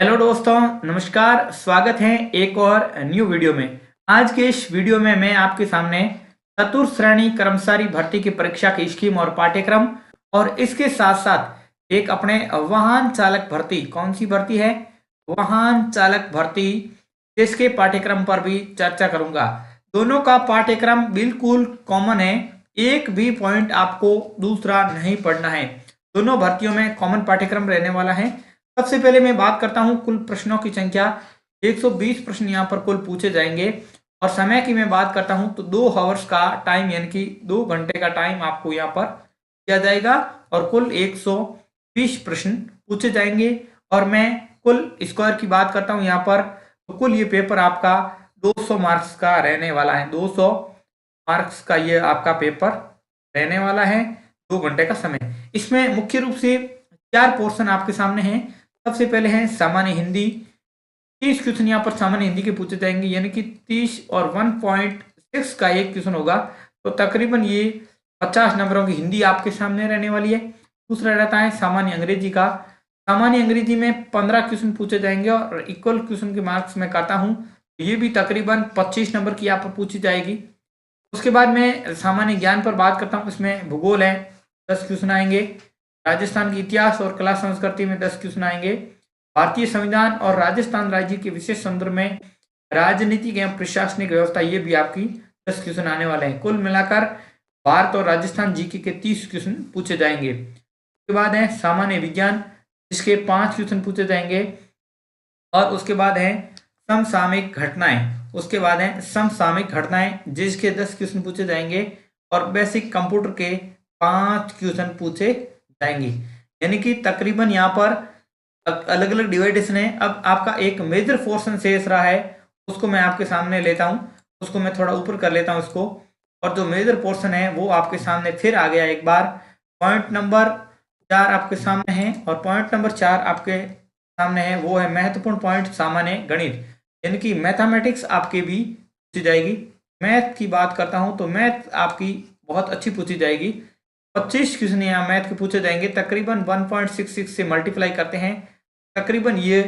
Hello दोस्तों, नमस्कार। स्वागत है एक और न्यू वीडियो में। आज के इस वीडियो में मैं आपके सामने चतुर्थ श्रेणी कर्मचारी भर्ती की परीक्षा की स्कीम और पाठ्यक्रम और इसके साथ साथ एक अपने वाहन चालक भर्ती, कौन सी भर्ती है, वाहन चालक भर्ती, इसके पाठ्यक्रम पर भी चर्चा करूंगा। दोनों का पाठ्यक्रम बिल्कुल कॉमन है, एक भी पॉइंट आपको दूसरा नहीं पढ़ना है। दोनों भर्तियों में कॉमन पाठ्यक्रम रहने वाला है। सबसे पहले मैं बात करता हूं कुल प्रश्नों की संख्या। 120 प्रश्न यहां पर कुल पूछे जाएंगे और समय की मैं बात करता हूं तो 2 आवर्स का टाइम यानी कि 2 घंटे का टाइम आपको यहां पर दिया जाएगा और कुल 120 प्रश्न पूछे जाएंगे। और मैं कुल स्कोर की बात करता हूं यहां पर, तो कुल ये पेपर आपका 200 मार्क्स का रहने वाला है। 200 मार्क्स का ये आपका पेपर रहने वाला है, 2 घंटे का समय। इसमें मुख्य रूप से 4 पोर्शन आपके सामने हैं। सबसे पहले है सामान्य हिंदी। 30 क्वेश्चन यहाँ पर सामान्य हिंदी के पूछे जाएंगे, यानी कि 30 और 1.6 का एक क्वेश्चन होगा, तो तकरीबन ये 50 नंबरों की हिंदी आपके सामने रहने वाली है। दूसरा रहता है सामान्य अंग्रेजी का। सामान्य अंग्रेजी में 15 क्वेश्चन पूछे जाएंगे और इक्वल क्वेश्चन के मार्क्स में करता हूँ, ये भी तकरीबन 25 नंबर की यहाँ पर पूछी जाएगी। उसके बाद में सामान्य ज्ञान पर बात करता हूँ, इसमें भूगोल है, 10 क्वेश्चन आएंगे। राजस्थान की इतिहास और कला संस्कृति में 10 क्वेश्चन आएंगे। भारतीय संविधान और राजस्थान राज्य के विशेष संदर्भ में राजनीतिक एवं प्रशासनिक व्यवस्था, ये भी आपकी 10 क्वेश्चन आने वाले हैं। कुल मिलाकर भारत और राजस्थान जीके के 30 क्वेश्चन पूछे जाएंगे। उसके बाद है सामान्य विज्ञान, जिसके 5 क्वेश्चन पूछे जाएंगे। और उसके बाद है समसामयिक घटनाएं, उसके बाद है समसामयिक घटनाएं, जिसके 10 क्वेश्चन पूछे जाएंगे। और बेसिक कंप्यूटर के 5 क्वेश्चन पूछे जाएंगे। यानी कि तकरीबन यहाँ पर अलग अलग डिवाइडेशन है। अब आपका एक मेजर पोर्शन शेष रहा है, उसको मैं आपके सामने लेता हूँ, उसको मैं थोड़ा ऊपर कर लेता हूँ इसको। और जो मेजर पोर्शन है वो आपके सामने फिर आ गया एक बार। पॉइंट नंबर 4 आपके सामने है और पॉइंट नंबर 4 आपके सामने है, वो है महत्वपूर्ण पॉइंट सामान्य गणित, यानी कि मैथमेटिक्स आपके भी पूछी जाएगी। मैथ की बात करता हूं तो मैथ आपकी बहुत अच्छी पूछी जाएगी। 25 क्वेश्चन यहाँ मैथ के पूछे जाएंगे, तकरीबन 1.66 से मल्टीप्लाई करते हैं, तकरीबन ये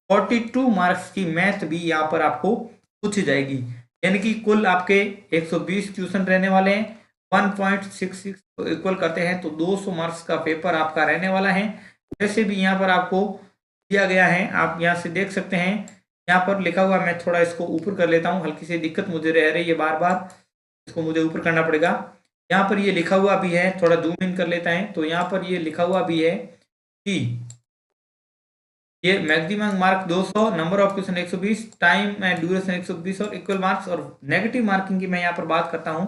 42 मार्क्स की मैथ भी यहाँ पर आपको पूछी जाएगी। यानी कि कुल आपके 120 क्वेश्चन रहने वाले हैं, 1.66 को इक्वल करते हैं तो 200 मार्क्स का पेपर आपका रहने वाला है। जैसे भी यहाँ पर आपको दिया गया है, आप यहाँ से देख सकते हैं, यहाँ पर लिखा हुआ, मैं थोड़ा इसको ऊपर कर लेता हूँ, हल्की सी दिक्कत मुझे रह रही है, बार बार इसको मुझे ऊपर करना पड़ेगा। यहाँ पर ये लिखा हुआ भी है, थोड़ा जूम इन कर लेता है, तो यहाँ पर ये लिखा हुआ भी है कि ये maximum mark 200, number of question 120, time and duration 120 और इक्वल मार्क्स। और नेगेटिव मार्किंग की मैं यहाँ पर बात करता हूँ,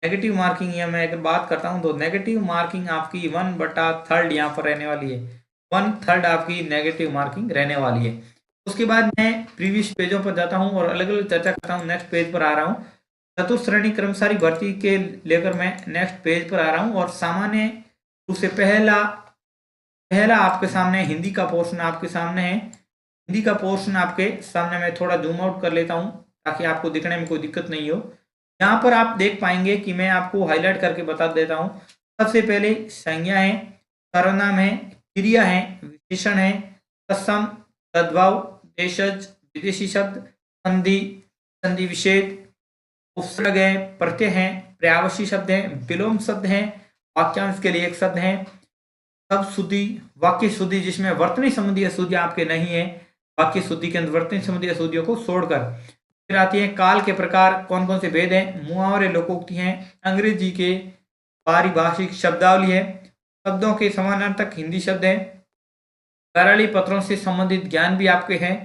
नेगेटिव मार्किंग या मैं अगर बात करता हूँ तो नेगेटिव मार्किंग आपकी 1/3 यहाँ पर रहने वाली है, 1/3 आपकी नेगेटिव मार्किंग रहने वाली है। उसके बाद मैं प्रीवियस पेजों पर जाता हूँ और अलग अलग चर्चा करता हूँ। नेक्स्ट पेज पर आ रहा हूँ, चतुर्थ श्रेणी कर्मचारी भर्ती के लेकर मैं नेक्स्ट पेज पर आ रहा हूँ। और सामान्य रूप से पहला पहला आपके सामने हिंदी का पोर्शन आपके सामने है। हिंदी का पोर्शन आपके सामने मैं थोड़ा जूम आउट कर लेता हूँ ताकि आपको दिखने में कोई दिक्कत नहीं हो। यहाँ पर आप देख पाएंगे कि मैं आपको हाईलाइट करके बता देता हूँ। सबसे पहले संज्ञा है, सर्वनाम है, क्रिया है, विशेषण है, तत्सम, तद्भव, देशज, विदेशी शब्द, संधि, संधि विच्छेद, उपसर्ग है, प्रत्यय है, पर्यायवाची शब्द है, विलोम शब्द है, वाक्यांश के लिए एक शब्द है, सब शुद्धि, वाक्य शुद्धि जिसमें वर्तनी संबंधी अशुद्धियां आपके नहीं है, वाक्य शुद्धि के अंदर वर्तनी संबंधी अशुद्धियों को छोड़कर। फिर आती है काल के प्रकार, कौन कौन से भेद हैं, मुहावरे, लोकोक्ति हैं, अंग्रेजी के पारिभाषिक शब्दावली है, शब्दों के समानार्थक हिंदी शब्द है, कार्यालय पत्रों से संबंधित ज्ञान भी आपके हैं।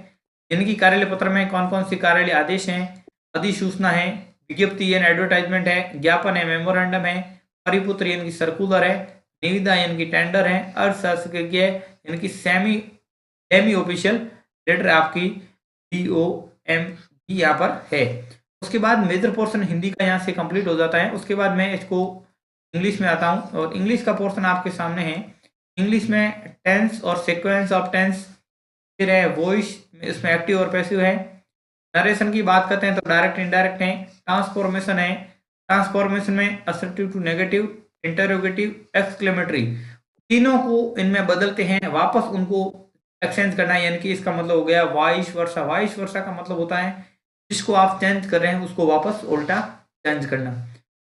इनकी कार्यालय पत्र में कौन कौन से कार्यालय आदेश हैं, अधिसूचना है, विज्ञप्ति यानी एडवर्टाइजमेंट है, ज्ञापन है, मेमोरेंडम है, परिपत्र यानी सर्कुलर है, निविदा यानी कि टेंडर है, अर्थशास्त्रज्ञ यानी कि सेमी ऑफिशियल लेटर आपकी DOM भी यहाँ पर है। उसके बाद मेजर पोर्शन हिंदी का यहाँ से कंप्लीट हो जाता है। उसके बाद मैं इसको इंग्लिश में आता हूँ और इंग्लिश का पोर्शन आपके सामने है। इंग्लिश में टेंस और सीक्वेंस ऑफ टेंस, फिर है वॉइस, इसमें एक्टिव और पैसिव है। नरेशन की बात करते हैं तो डायरेक्ट इनडायरेक्ट है। ट्रांसफॉर्मेशन है, ट्रांसफॉर्मेशन में assertive to negative, interrogative, exclamatory, तीनों को इनमें बदलते हैं, वापस उनको एक्सचेंज करना है, यानी कि इसका मतलब हो गया वाइस वर्सा। वाइस वर्सा का मतलब होता है जिसको आप चेंज कर रहे हैं उसको वापस उल्टा चेंज करना।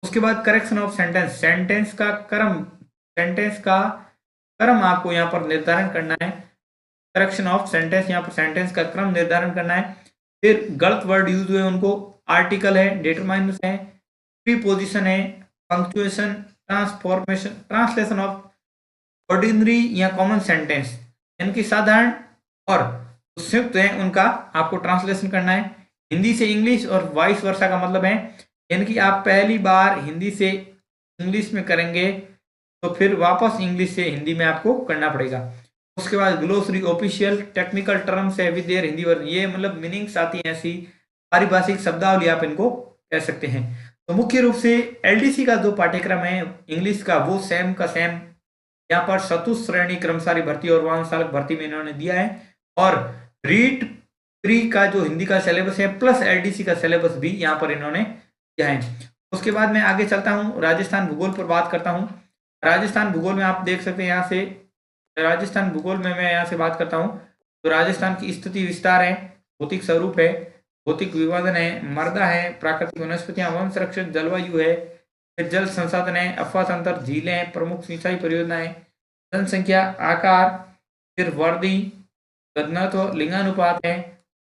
उसके बाद करेक्शन ऑफ सेंटेंस, सेंटेंस का क्रम आपको यहाँ पर निर्धारण करना है। करेक्शन ऑफ सेंटेंस, यहाँ पर सेंटेंस का क्रम निर्धारण करना है। फिर गलत वर्ड यूज हुए उनको आर्टिकल है, डिटरमाइनर है, प्रीपोजिशन है, punctuation, transformation, translation of ordinary या कॉमन सेंटेंस, यानी साधारण और संयुक्त है उनका आपको ट्रांसलेशन करना है। हिंदी से इंग्लिश और वाइस वर्सा का मतलब है, यानी कि आप पहली बार हिंदी से इंग्लिश में करेंगे तो फिर वापस इंग्लिश से हिंदी में आपको करना पड़ेगा। उसके बाद ग्लोसरी, ऑफिशियल टेक्निकल टर्म्स है विद देयर हिंदी वर्जन, ये मतलब मीनिंग्स आती है ऐसी पारिभाषिक शब्दावली आप इनको कह सकते हैं। तो मुख्य रूप से एलडीसी का जो पाठ्यक्रम है इंग्लिश का वो सेम का सेम यहाँ पर चतुश्रेणी कर्मचारी भर्ती और वाहन चालक भर्ती में इन्होंने दिया है, और रीट प्री का जो हिंदी का सिलेबस है प्लस एलडीसी का सिलेबस भी यहाँ पर इन्होंने दिया है। उसके बाद मैं आगे चलता हूँ, राजस्थान भूगोल पर बात करता हूँ। राजस्थान भूगोल में आप देख सकते हैं यहाँ से, राजस्थान भूगोल में मैं यहाँ से बात करता हूँ तो राजस्थान की स्थिति विस्तार है, भौतिक स्वरूप है, भौतिक विभाजन है, मृदा है, प्राकृतिक वनस्पतियां, वन संरक्षण, जलवायु है, फिर जल संसाधन है, अफवाह तंत्र, झीलें हैं, प्रमुख सिंचाई परियोजनाएं, जनसंख्या, आकार, फिर वर्दी, घनत्व, लिंगानुपात है,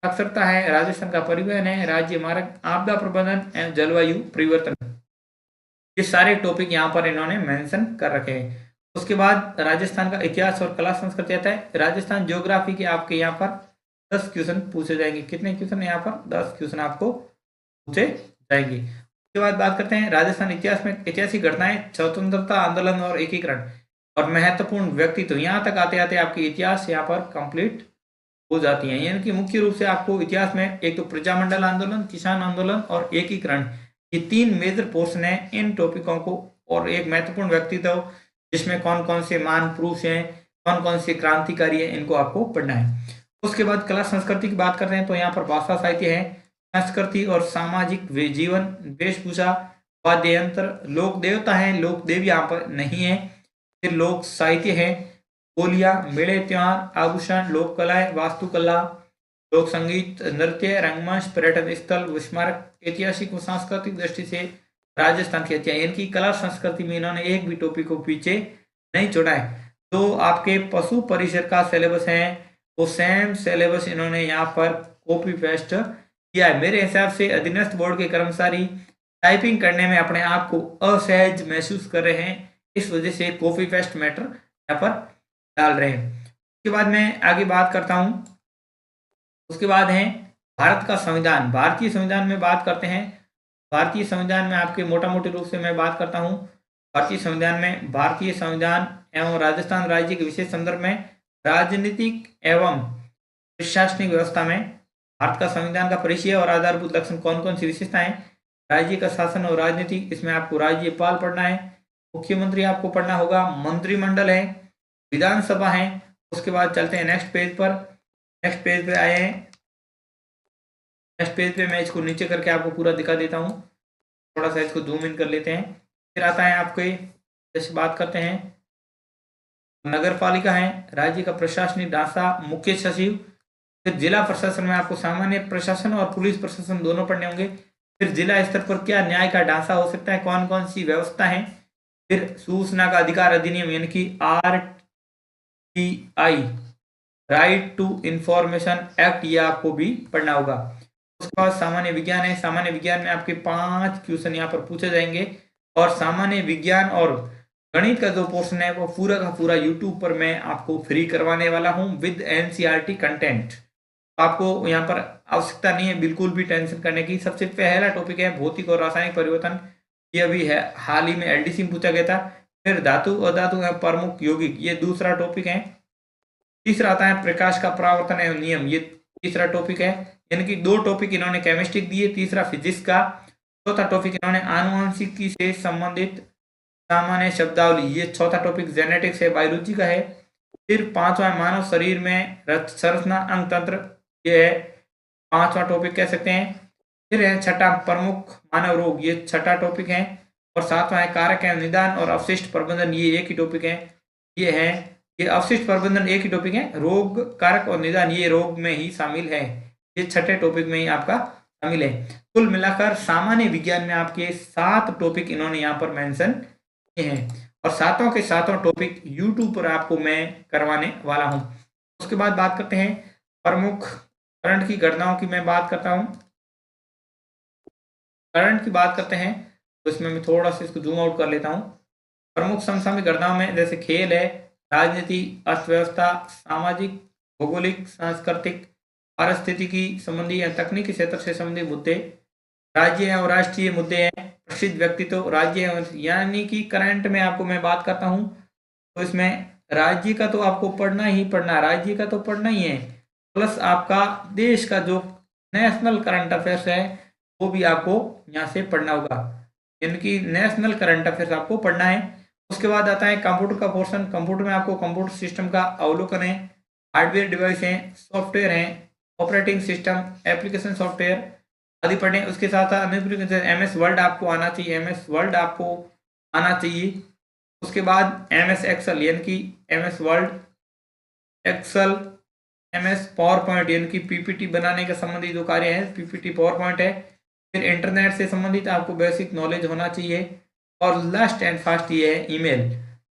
साक्षरता है, राजस्थान का परिवहन है, राज्य मार्ग, आपदा प्रबंधन एवं जलवायु परिवर्तन। ये सारे टॉपिक यहाँ पर इन्होंने मेंशन कर रखे हैं। उसके बाद राजस्थान का इतिहास और कला संस्कृति आता है। राजस्थान ज्योग्राफी के आपके यहाँ पर 10 क्वेश्चन पूछे जाएंगे। कितने क्वेश्चन यहाँ पर? 10 क्वेश्चन आपको पूछे जाएंगे। उसके बाद बात करते हैं राजस्थान इतिहास में ऐतिहासिक घटनाएं, स्वतंत्रता आंदोलन और एकीकरण और महत्वपूर्ण व्यक्तित्व। यहाँ तक आते आते आपकी इतिहास यहाँ पर कंप्लीट हो जाती है। यानी कि मुख्य रूप से आपको इतिहास में एक तो प्रजामंडल आंदोलन, किसान आंदोलन और एकीकरण, ये 3 मेजर पोर्शन है इन टॉपिकों को, और एक महत्वपूर्ण व्यक्तित्व जिसमें कौन कौन से महान पुरुष हैं, कौन कौन से क्रांतिकारी हैं, इनको आपको पढ़ना है। उसके बाद कला संस्कृति की बात करते हैं तो यहाँ पर भाषा साहित्य है, संस्कृति और सामाजिक जीवन, वेशभूषा, वाद्य यंत्र, लोक देवता है, लोक देव यहाँ पर नहीं है, फिर लोक साहित्य है, बोलियां, मेले त्योहार, आभूषण, लोक कलाएं, वास्तुकला, लोक संगीत, नृत्य, रंगमंच, पर्यटन स्थल, स्मारक, ऐतिहासिक व सांस्कृतिक दृष्टि से राजस्थान की हत्या, इनकी कला संस्कृति में इन्होंने एक भी टॉपिक को पीछे नहीं छोड़ा है। तो आपके पशु परिसर का सिलेबस है वो सेम सिलेबस इन्होंने यहाँ पर कॉपी पेस्ट किया है। मेरे हिसाब से अधीनस्थ बोर्ड के कर्मचारी टाइपिंग करने में अपने आप को असहज महसूस कर रहे हैं, इस वजह से कॉपी पेस्ट मैटर यहाँ पर डाल रहे हैं। उसके बाद मैं आगे बात करता हूँ। उसके बाद है भारत का संविधान। भारतीय संविधान में बात करते हैं। भारतीय संविधान में आपके मोटा मोटी रूप से मैं बात करता हूँ। भारतीय संविधान में भारतीय संविधान एवं राजस्थान राज्य के विशेष संदर्भ में राजनीतिक एवं प्रशासनिक व्यवस्था में भारत का संविधान का परिचय और आधारभूत लक्षण, कौन कौन सी विशेषताएं, राज्य का शासन और राजनीति, इसमें आपको राज्यपाल पढ़ना है, मुख्यमंत्री आपको पढ़ना होगा, मंत्रिमंडल है, विधानसभा है। उसके बाद चलते हैं नेक्स्ट पेज पर। नेक्स्ट पेज पे आए हैं। नेक्स्ट पेज पे मैं इसको नीचे करके आपको पूरा दिखा देता हूँ, थोड़ा सा इसको जूम इन कर लेते हैं। फिर आता है आपके, जैसे बात करते हैं नगर पालिका है, राज्य का प्रशासनिक ढांचा, मुख्य सचिव, फिर जिला प्रशासन में आपको सामान्य प्रशासन और पुलिस प्रशासन दोनों पढ़ने होंगे। फिर जिला स्तर पर क्या न्याय का ढांचा हो सकता है, कौन कौन सी व्यवस्था है। फिर सूचना का अधिकार अधिनियम यानी कि RTI, right to information act, ये आपको भी पढ़ना होगा। उसके बाद सामान्य विज्ञान है। सामान्य विज्ञान में आपके 5 क्वेश्चन यहाँ पर पूछे जाएंगे, और सामान्य विज्ञान और गणित का जो पोर्शन है वो पूरा का पूरा यूट्यूब पर मैं आपको फ्री करवाने वाला हूँ विद NCERT कंटेंट। आपको यहाँ पर आवश्यकता नहीं है बिल्कुल भी टेंशन करने की। सबसे पहला टॉपिक है भौतिक और रासायनिक परिवर्तन, ये अभी है हाल ही में LDC में पूछा गया था। फिर धातु अधातु है, प्रमुख यौगिक, ये दूसरा टॉपिक है। तीसरा आता है प्रकाश का परावर्तन एवं नियम, ये तीसरा टॉपिक है। यानी कि 2 टॉपिक इन्होंने केमिस्ट्री दिए, तीसरा फिजिक्स का। चौथा टॉपिक इन्होंने आनुवंशिकी से संबंधित सामान्य शब्दावली, ये चौथा टॉपिक जेनेटिक्स है, बायोलॉजी का है। फिर 5वां मानव शरीर में संरचना अंग तंत्र, ये है 5वां टॉपिक कह सकते हैं। फिर है छठा प्रमुख मानव रोग, ये छठा टॉपिक है। और 7वां है कारक एवं निदान और अवशिष्ट प्रबंधन, ये एक ही टॉपिक है। ये है ये अवशिष्ट प्रबंधन एक ही टॉपिक है, रोग कारक और निदान ये रोग में ही शामिल है, ये छठे टॉपिक में ही आपका शामिल है। कुल मिलाकर सामान्य विज्ञान में आपके 7 टॉपिक इन्होंने यहाँ पर मेंशन किए हैं और सातों के सातों टॉपिक यूट्यूब पर आपको मैं करवाने वाला हूँ। उसके बाद बात करते हैं प्रमुख करंट की घटनाओं की। मैं बात करता हूँ करंट की बात करते हैं तो इसमें मैं थोड़ा सा इसको जूम आउट कर लेता हूँ। प्रमुख समसामयिक घटनाओं में जैसे खेल है, राजनीति, अर्थव्यवस्था, सामाजिक, भौगोलिक, सांस्कृतिक, पारिस्थितिकी संबंधी या तकनीकी क्षेत्र से संबंधित मुद्दे, राज्य और राष्ट्रीय मुद्दे हैं, प्रसिद्ध व्यक्तित्व, राज्य यानी कि करंट में आपको मैं बात करता हूँ तो इसमें राज्य का तो आपको पढ़ना ही पढ़ना, राज्य का तो पढ़ना ही है, प्लस आपका देश का जो नेशनल करंट अफेयर्स है वो भी आपको यहाँ से पढ़ना होगा, यानी कि नेशनल करंट अफेयर्स आपको पढ़ना है। उसके बाद आता है कंप्यूटर का पोर्शन। कंप्यूटर में आपको कंप्यूटर सिस्टम का अवलोकन है, हार्डवेयर डिवाइस है, सॉफ्टवेयर है, ऑपरेटिंग सिस्टम, एप्लीकेशन सॉफ्टवेयर आदि पढ़ें। उसके साथ साथ MS वर्ड आपको आना चाहिए, MS वर्ड आपको आना चाहिए। उसके बाद MS एक्सेल यानी कि MS word, excel, MS PowerPoint यानी कि PPT बनाने के संबंधित जो कार्य है PPT पावर पॉइंट है। फिर इंटरनेट से संबंधित आपको बेसिक नॉलेज होना चाहिए और लास्ट एंड फास्ट ये है ईमेल,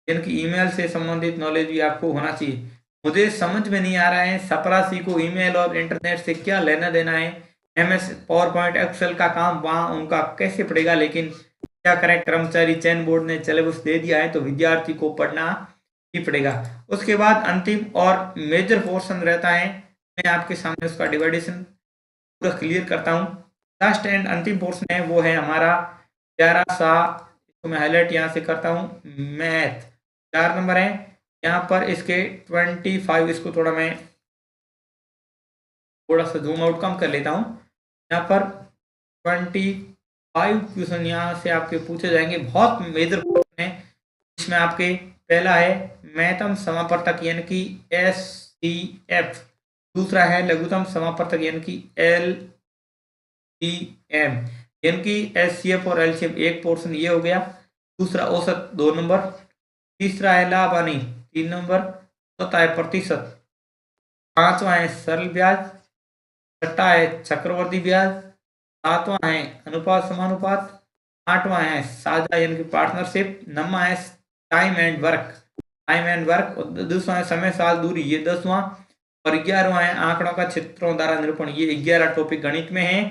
यानी कि ईमेल से संबंधित नॉलेज भी आपको होना चाहिए। मुझे समझ में नहीं आ रहा है चपरासी को ईमेल और इंटरनेट से क्या लेना देना है, MS पावर पॉइंट एक्सेल का काम वहाँ उनका कैसे पड़ेगा, लेकिन क्या करें, कर्मचारी चयन बोर्ड ने सिलेबस दे दिया है तो विद्यार्थी को पढ़ना ही पड़ेगा। उसके बाद अंतिम और मेजर पोर्शन रहता है, मैं आपके सामने उसका डिवाइडेशन पूरा क्लियर करता हूँ। लास्ट एंड अंतिम पोर्शन है वो है हमारा प्यारा सा, इसको मैं हाईलाइट यहाँ से करता हूँ, मैथ 4 नंबर है यहाँ पर इसके 25, इसको थोड़ा मैं थोड़ा सा जूम आउट कम कर लेता हूँ। यहाँ पर 25 क्वेश्चन यहाँ से आपके पूछे जाएंगे, बहुत मेजर क्वेश्चन है। इसमें आपके पहला है महत्तम समापवर्तक यानी कि SCF, दूसरा है लघुत्तम समापवर्तक यानी कि LCM, यानी कि SCF और LCM एक पोर्शन ये हो गया। दूसरा औसत 2 नंबर, तीसरा है लाभ हानि 3 नंबर, चौथा है प्रतिशत, पांचवा है सरल ब्याज, छठा है चक्रवर्ती ब्याज, सातवां है अनुपात समानुपात, आठवां है साझा यानी कि पार्टनरशिप, नौवां है टाइम एंड वर्क और 10वां है समय साल दूरी, ये 10वां, और 11वां है आंकड़ों का चित्रों द्वारा निरूपण। ये 11 टॉपिक गणित में है,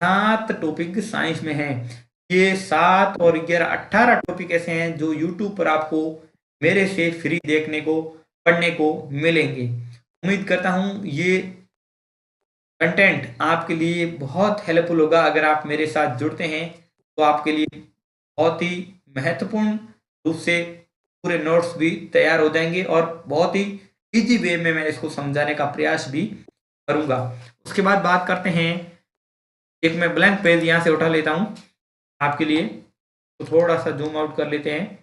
7 टॉपिक साइंस में है। ये 7 और 11 18 टॉपिक ऐसे हैं जो यूट्यूब पर आपको मेरे से फ्री देखने को पढ़ने को मिलेंगे। उम्मीद करता हूँ ये कंटेंट आपके लिए बहुत हेल्पफुल होगा। अगर आप मेरे साथ जुड़ते हैं तो आपके लिए बहुत ही महत्वपूर्ण रूप से पूरे नोट्स भी तैयार हो जाएंगे और बहुत ही इजी वे में मैं इसको समझाने का प्रयास भी करूंगा। उसके बाद बात करते हैं, एक मैं ब्लैंक पेज यहाँ से उठा लेता हूँ आपके लिए, तो थोड़ा सा जूम आउट कर लेते हैं।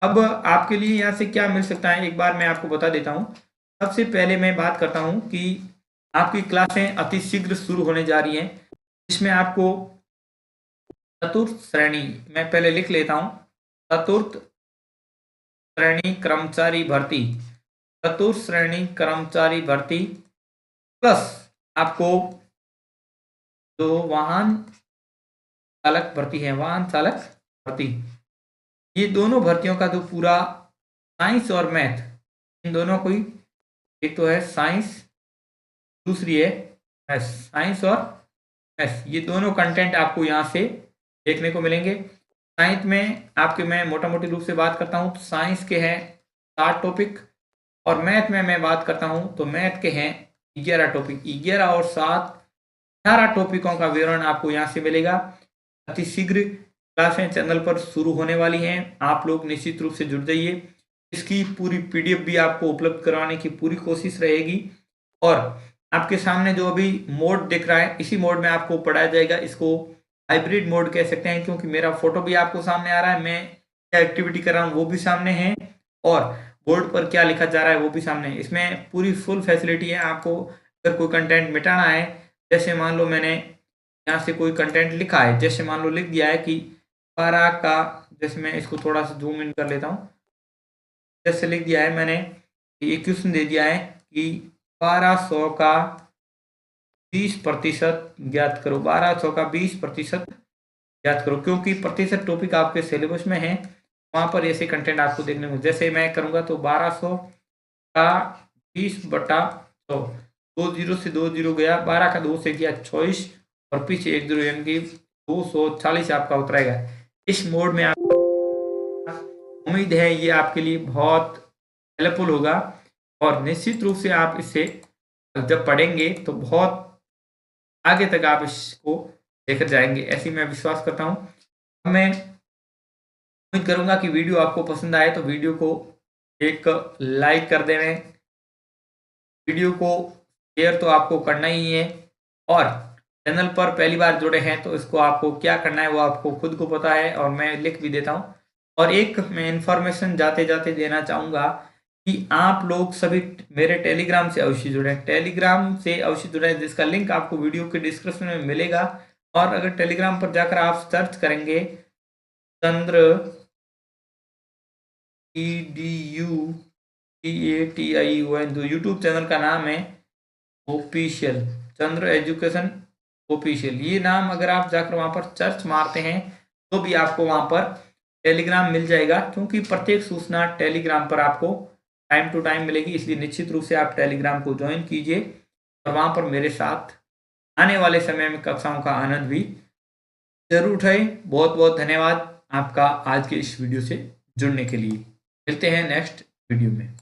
अब आपके लिए यहाँ से क्या मिल सकता है एक बार मैं आपको बता देता हूँ। सबसे पहले मैं बात करता हूँ कि आपकी क्लासें अति शीघ्र शुरू होने जा रही हैं, इसमें आपको चतुर्थ श्रेणी, मैं पहले लिख लेता हूँ, चतुर्थ श्रेणी कर्मचारी भर्ती, चतुर्थ श्रेणी कर्मचारी भर्ती प्लस आपको जो वाहन चालक भर्ती है, वाहन चालक भर्ती, ये दोनों भर्तियों का जो पूरा साइंस और मैथ, इन दोनों को ही, एक तो है साइंस, दूसरी है मैथ, साइंस और मैथ, ये दोनों कंटेंट आपको यहाँ से देखने को मिलेंगे। साइंस में आपके मैं मोटा मोटी रूप से बात करता हूँ तो साइंस के हैं 7 टॉपिक और मैथ में मैं बात करता हूँ तो मैथ के हैं 11 टॉपिक। 11 और 7 18 टॉपिकों का विवरण आपको यहाँ से मिलेगा। अति शीघ्र क्लासें चैनल पर शुरू होने वाली हैं, आप लोग निश्चित रूप से जुड़ जाइए। इसकी पूरी PDF भी आपको उपलब्ध करवाने की पूरी कोशिश रहेगी और आपके सामने जो अभी मोड दिख रहा है इसी मोड में आपको पढ़ाया जाएगा। इसको हाइब्रिड मोड कह सकते हैं क्योंकि मेरा फोटो भी आपको सामने आ रहा है, मैं क्या एक्टिविटी कर रहा हूँ वो भी सामने है और बोर्ड पर क्या लिखा जा रहा है वो भी सामने है। इसमें पूरी फुल फैसिलिटी है। आपको अगर कोई कंटेंट मिटाना है, जैसे मान लो मैंने यहाँ से कोई कंटेंट लिखा है, जैसे मान लो लिख दिया है कि पारा का, जैसे मैं इसको थोड़ा सा जूम इन कर लेता हूँ, जैसे लिख दिया है मैंने ये क्वेश्चन दे दिया है कि 1200 का 20% ज्ञात करो। 1200 का 20% ज्ञात करो, क्योंकि प्रतिशत टॉपिक आपके सिलेबस में है, वहां पर ऐसे कंटेंट आपको देखने को, जैसे मैं करूंगा तो 1200 का 20/100, 2 जीरो से 2 जीरो गया, 12 का 2 से गया 24 और पीछे 1 जीरो, यानी कि 240 आपका उतरेगा। इस मोड में आप, उम्मीद है ये आपके लिए बहुत हेल्पफुल होगा और निश्चित रूप से आप इससे जब पढ़ेंगे तो बहुत आगे तक आप इसको लेकर जाएंगे, ऐसी मैं विश्वास करता हूँ। मैं उम्मीद करूंगा कि वीडियो आपको पसंद आए तो वीडियो को एक लाइक कर देना, वीडियो को शेयर तो आपको करना ही है, और चैनल पर पहली बार जुड़े हैं तो इसको आपको क्या करना है वो आपको खुद को पता है और मैं लिख भी देता हूँ। और एक मैं इन्फॉर्मेशन जाते जाते देना चाहूँगा कि आप लोग सभी मेरे टेलीग्राम से अवश्य जुड़े, टेलीग्राम से अवश्य जुड़े, जिसका लिंक आपको वीडियो के डिस्क्रिप्शन में मिलेगा। और अगर टेलीग्राम पर जाकर आप सर्च करेंगे चंद्र EDUTION, जो यूट्यूब चैनल का नाम है ऑफिशियल, चंद्र एजुकेशन ऑफिशियल, ये नाम अगर आप जाकर वहां पर सर्च मारते हैं तो भी आपको वहां पर टेलीग्राम मिल जाएगा, क्योंकि प्रत्येक सूचना टेलीग्राम पर आपको टाइम टू टाइम मिलेगी। इसलिए निश्चित रूप से आप टेलीग्राम को ज्वाइन कीजिए और वहां पर मेरे साथ आने वाले समय में कक्षाओं का आनंद भी जरूर उठाएं। बहुत बहुत धन्यवाद आपका आज के इस वीडियो से जुड़ने के लिए। मिलते हैं नेक्स्ट वीडियो में।